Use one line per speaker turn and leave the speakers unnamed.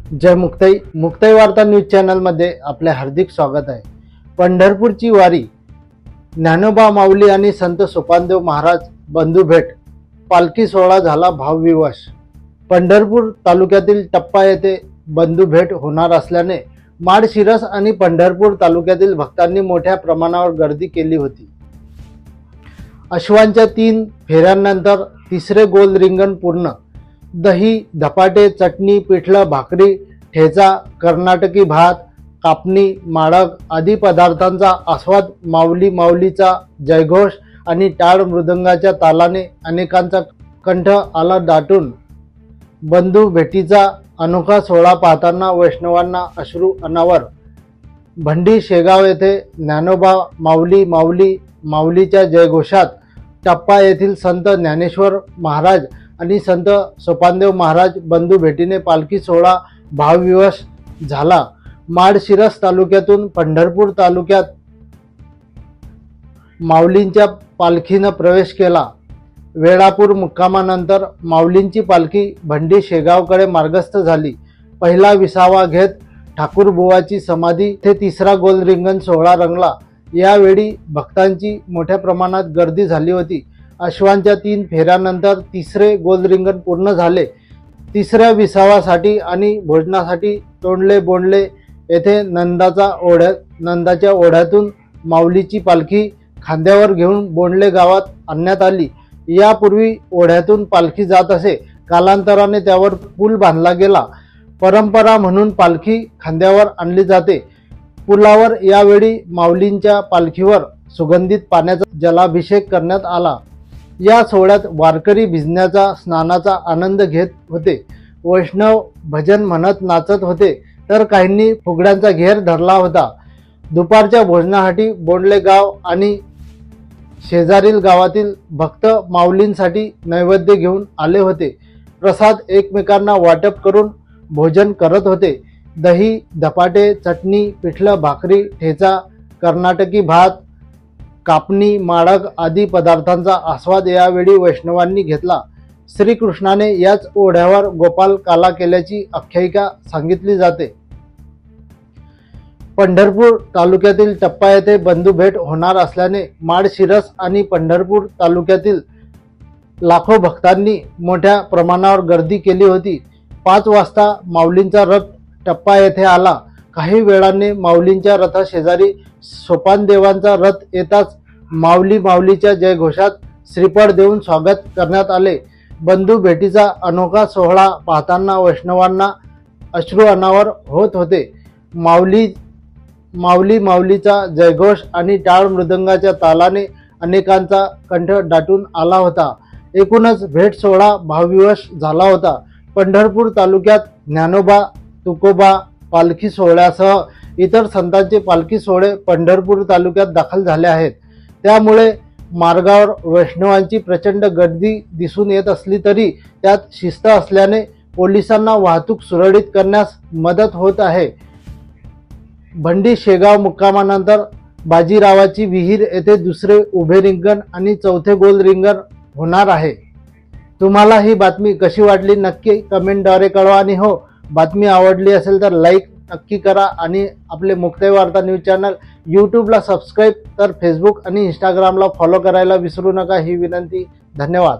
जय मुक्ताई वार्ता news channel मध्ये आपले हार्दिक स्वागत आहे। पंढरपूरची वारी, ज्ञानोबा माऊली आणि संत सोपानदेव महाराज बंधू भेट, पालखी सोहळा झाला भावविवश। पंढरपूर तालुक्यातील टप्पा येथे बंधू भेट होणार असल्याने माळशिरस आणि पंढरपूर तालुक्यातील भक्तांनी मोठ्या प्रमाणावर गर्दी केली होती। अश्वांच्या 3 फेऱ्यांनंतर तिसरे गोल रिंगण पूर्ण। दही, धपाटे, चटणी, पिठलं, भाकरी, ठेचा, कर्नाटकी भात, कापणी, माडग आदी पदार्थांचा आस्वाद माऊली माऊलीचा जयघोष आणि टाळ मृदंगाच्या तालाने अनेकांचा कंठ आला दाटून। बंधू भेटीचा अनोखा सोहळा पाहताना वैष्णवांना अश्रू अनावर। भंडी शेगाव येथे ज्ञानोबा माऊली माऊली माऊलीच्या जयघोषात टप्पा येथील संत ज्ञानेश्वर महाराज आणि संत सोपानदेव महाराज बंधू भेटीने पालखी सोहळा भावविवश झाला। माळशिरस तालुक्यातून पंढरपूर तालुक्यात माऊलींच्या पालखीनं प्रवेश केला। वेळापूर मुक्कामानंतर माऊलींची पालखी भंडी शेगावकडे मार्गस्थ झाली। पहिला विसावा घेत ठाकूरबुवाची समाधी ते तिसरा गोल रिंगण सोहळा रंगला। यावेळी भक्तांची मोठ्या प्रमाणात गर्दी झाली होती। अश्वांच्या 3 फेऱ्यानंतर तिसरे गोल रिंगण पूर्ण झाले। तिसऱ्या विसावासाठी आणि भोजनासाठी तोंडले बोंडले येथे नंदाच्या ओढ्यातून माऊलीची पालखी खांद्यावर घेऊन बोंडले गावात आणण्यात आली। यापूर्वी ओढ्यातून पालखी जात असे, कालांतराने त्यावर पूल बांधला गेला। परंपरा म्हणून पालखी खांद्यावर आणली जाते। पुलावर यावेळी माऊलींच्या पालखीवर सुगंधित पाण्याचा जलाभिषेक करण्यात आला। या सोहळ्यात वारकरी भिजण्याचा, स्नानाचा आनंद घेत होते। वैष्णव भजन म्हणत नाचत होते, तर काहींनी फुगड्यांचा घेर धरला होता। दुपारच्या भोजनासाठी बोंडले गाव आणि शेजारील गावातील भक्त माऊलींसाठी नैवेद्य घेऊन आले होते। प्रसाद एकमेकांना वाटप करून भोजन करत होते। दही, धपाटे, चटणी, पिठलं, भाकरी, ठेचा, कर्नाटकी भात, कापणी, माडग आदी पदार्थांचा आस्वाद यावेळी वैष्णवांनी घेतला। श्रीकृष्णाने याच ओढ्यावर गोपाल काला केल्याची आख्यायिका सांगितली जाते। पंढरपूर तालुक्यातील टप्पा येथे बंधू भेट होणार असल्याने माळशिरस आणि पंढरपूर तालुक्यातील लाखो भक्तांनी मोठ्या प्रमाणावर गर्दी केली होती। 5 वाजता माऊलींचा रथ टप्पा येथे आला। काही वेळाने माऊलींच्या रथाशेजारी सोपानदेवांचा रथ येताच माऊली माऊलीच्या जयघोषात श्रीफळ देऊन स्वागत करण्यात आले। बंधू भेटीचा अनोखा सोहळा पाहताना वैष्णवांना अश्रू अनावर होत होते। माऊली माऊलीचा जयघोष आणि टाळ मृदंगाच्या तालाने अनेकांचा कंठ दाटून आला होता। एकूणच भेट सोहळा भावविवश झाला होता। पंढरपूर तालुक्यात ज्ञानोबा तुकोबा पालखी सोहळ्यासह इतर संतांचे पालखी सोहळे पंढरपूर तालुक्यात दाखल झाले आहेत। त्यामुळे मार्गावर वैष्णवांची प्रचंड गर्दी दिसून येत असली तरी त्यात शिस्त असल्याने पोलिसांना वाहतूक सुरळीत करण्यास मदत होत आहे। भंडी शेगाव मुक्कामानंतर बाजीरावाची विहीर येथे दुसरे उभे रिंगण आणि चौथे गोल रिंगण होणार आहे। तुम्हाला ही बातमी कशी वाटली नक्की कमेंटद्वारे कळवा आणि हो, बातमी आवडली असेल तर लाईक नक्की करा आणि आपले मुक्ताई वार्ता न्यूज चॅनल यूट्यूबला सबस्क्राईब तर फेसबुक आणि इंस्टाग्रामला फॉलो करायला विसरू नका ही विनंती। धन्यवाद।